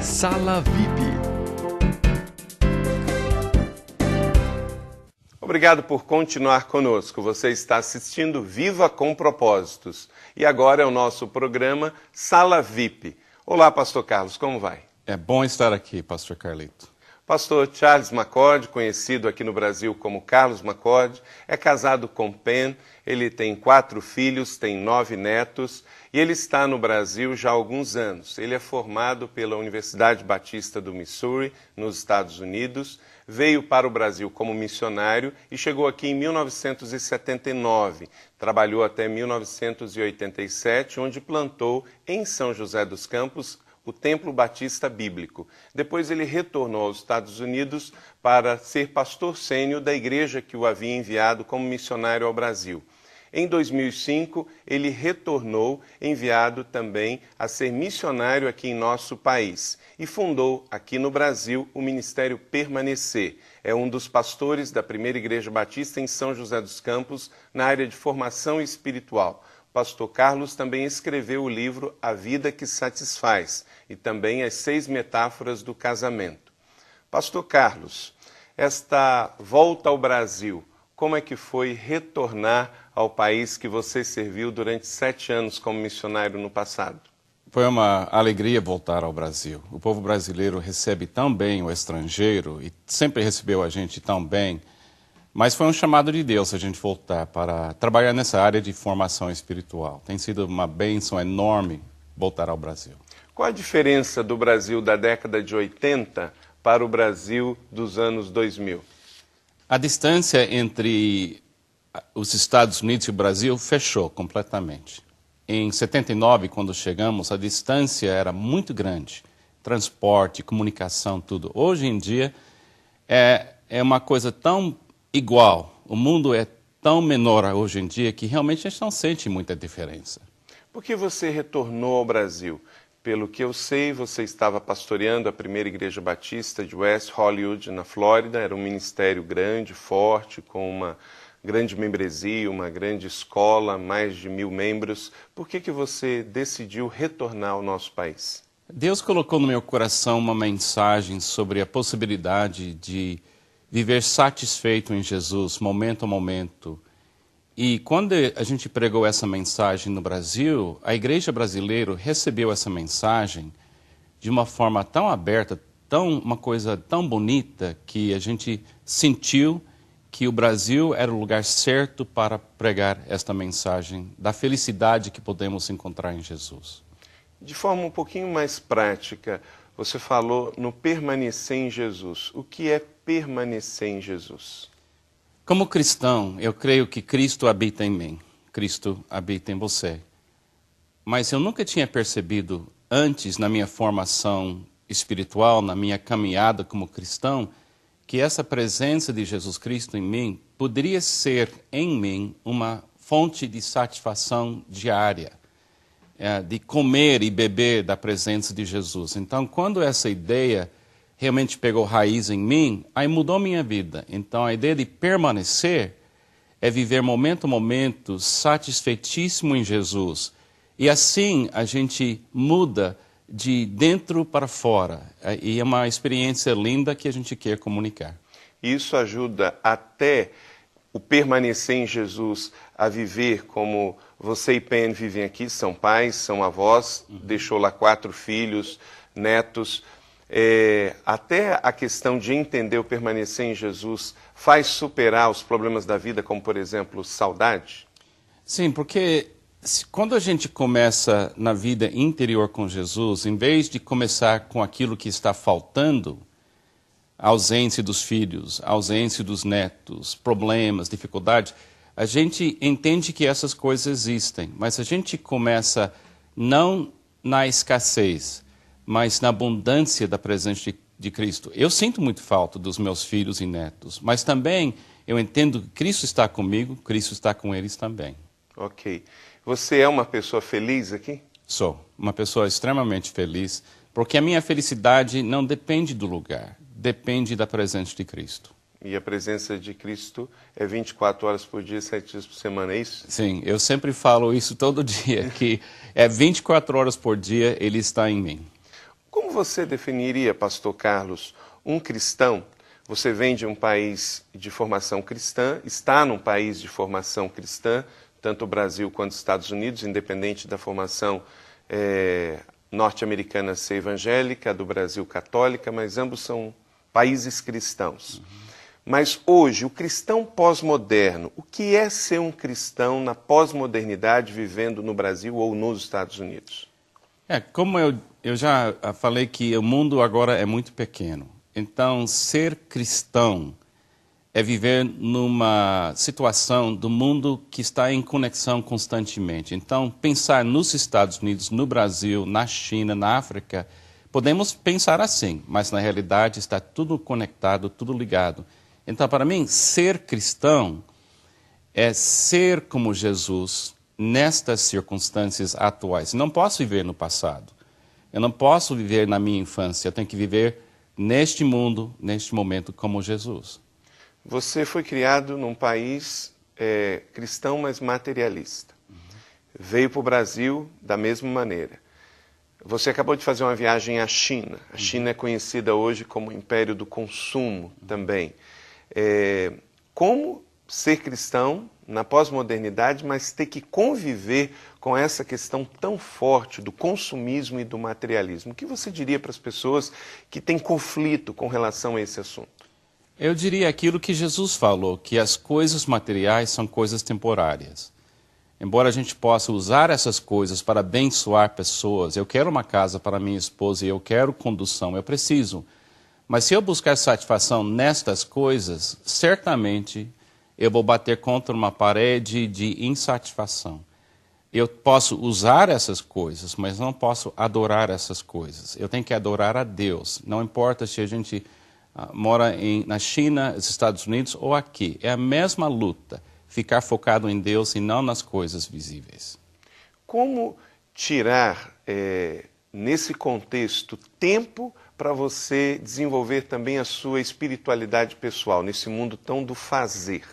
Sala VIP. Obrigado por continuar conosco. Você está assistindo Viva com Propósitos. E agora é o nosso programa Sala VIP. Olá, Pastor Carlos, como vai? É bom estar aqui, Pastor Carlito. Pastor Charles McCord, conhecido aqui no Brasil como Carlos McCord, é casado com Pen, ele tem 4 filhos, tem 9 netos e ele está no Brasil já há alguns anos. Ele é formado pela Universidade Batista do Missouri, nos Estados Unidos, veio para o Brasil como missionário e chegou aqui em 1979. Trabalhou até 1987, onde plantou em São José dos Campos o Templo Batista Bíblico. Depois ele retornou aos Estados Unidos para ser pastor sênior da igreja que o havia enviado como missionário ao Brasil. Em 2005, ele retornou, enviado também a ser missionário aqui em nosso país e fundou aqui no Brasil o Ministério Permanecer. É um dos pastores da primeira igreja batista em São José dos Campos, na área de formação espiritual. Pastor Carlos também escreveu o livro A Vida que Satisfaz e também as 6 metáforas do casamento. Pastor Carlos, esta volta ao Brasil, como é que foi retornar ao país que você serviu durante 7 anos como missionário no passado? Foi uma alegria voltar ao Brasil. O povo brasileiro recebe tão bem o estrangeiro e sempre recebeu a gente tão bem. Mas foi um chamado de Deus a gente voltar para trabalhar nessa área de formação espiritual. Tem sido uma bênção enorme voltar ao Brasil. Qual a diferença do Brasil da década de 80 para o Brasil dos anos 2000? A distância entre os Estados Unidos e o Brasil fechou completamente. Em 79, quando chegamos, a distância era muito grande. Transporte, comunicação, tudo. Hoje em dia é uma coisa tão igual, o mundo é tão menor hoje em dia que realmente a gente não sente muita diferença. Por que você retornou ao Brasil? Pelo que eu sei, você estava pastoreando a primeira igreja batista de West Hollywood, na Flórida. Era um ministério grande, forte, com uma grande membresia, uma grande escola, mais de 1000 membros. Por que você decidiu retornar ao nosso país? Deus colocou no meu coração uma mensagem sobre a possibilidade de viver satisfeito em Jesus, momento a momento. E quando a gente pregou essa mensagem no Brasil, a igreja brasileira recebeu essa mensagem de uma forma tão aberta, uma coisa tão bonita, que a gente sentiu que o Brasil era o lugar certo para pregar esta mensagem da felicidade que podemos encontrar em Jesus. De forma um pouquinho mais prática, você falou no permanecer em Jesus. O que é permanecer em Jesus? Como cristão, eu creio que Cristo habita em mim, Cristo habita em você. Mas eu nunca tinha percebido antes, na minha formação espiritual, na minha caminhada como cristão, que essa presença de Jesus Cristo em mim poderia ser em mim uma fonte de satisfação diária, de comer e beber da presença de Jesus. Então, quando essa ideia realmente pegou raiz em mim, aí mudou minha vida. Então, a ideia de permanecer é viver momento a momento satisfeitíssimo em Jesus. E assim a gente muda de dentro para fora. E é uma experiência linda que a gente quer comunicar. Isso ajuda até o permanecer em Jesus a viver como você e Pen vivem aqui, são pais, são avós, deixou lá 4 filhos, netos. Até a questão de entender o permanecer em Jesus faz superar os problemas da vida, como, por exemplo, saudade? Sim, porque quando a gente começa na vida interior com Jesus, em vez de começar com aquilo que está faltando, a ausência dos filhos, a ausência dos netos, problemas, dificuldades, a gente entende que essas coisas existem, mas a gente começa não na escassez, mas na abundância da presença de Cristo. Eu sinto muito falta dos meus filhos e netos, mas também eu entendo que Cristo está comigo, Cristo está com eles também. Ok. Você é uma pessoa feliz aqui? Sou uma pessoa extremamente feliz, porque a minha felicidade não depende do lugar, depende da presença de Cristo. E a presença de Cristo é 24 horas por dia, 7 dias por semana, é isso? Sim, eu sempre falo isso todo dia, que é 24 horas por dia Ele está em mim. Como você definiria, pastor Carlos, um cristão? Você vem de um país de formação cristã, está num país de formação cristã, tanto o Brasil quanto os Estados Unidos, independente da formação norte-americana ser evangélica, do Brasil católica, mas ambos são países cristãos. Mas hoje, o cristão pós-moderno, o que é ser um cristão na pós-modernidade vivendo no Brasil ou nos Estados Unidos? Como eu já falei que o mundo agora é muito pequeno. Então, ser cristão é viver numa situação do mundo que está em conexão constantemente. Então, pensar nos Estados Unidos, no Brasil, na China, na África, podemos pensar assim, mas na realidade está tudo conectado, tudo ligado. Então, para mim, ser cristão é ser como Jesus nestas circunstâncias atuais. Eu não posso viver no passado. Eu não posso viver na minha infância. Eu tenho que viver neste mundo, neste momento, como Jesus. Você foi criado num país cristão, mas materialista. Veio para o Brasil da mesma maneira. Você acabou de fazer uma viagem à China. A China é conhecida hoje como o império do consumo também. Como ser cristão na pós-modernidade, mas ter que conviver com essa questão tão forte do consumismo e do materialismo? O que você diria para as pessoas que têm conflito com relação a esse assunto? Eu diria aquilo que Jesus falou, que as coisas materiais são coisas temporárias. Embora a gente possa usar essas coisas para abençoar pessoas, eu quero uma casa para minha esposa e eu quero condução, eu preciso. Mas se eu buscar satisfação nestas coisas, certamente eu vou bater contra uma parede de insatisfação. Eu posso usar essas coisas, mas não posso adorar essas coisas. Eu tenho que adorar a Deus. Não importa se a gente mora na China, nos Estados Unidos ou aqui. É a mesma luta, ficar focado em Deus e não nas coisas visíveis. Como tirar, nesse contexto, tempo para você desenvolver também a sua espiritualidade pessoal, nesse mundo tão do fazer?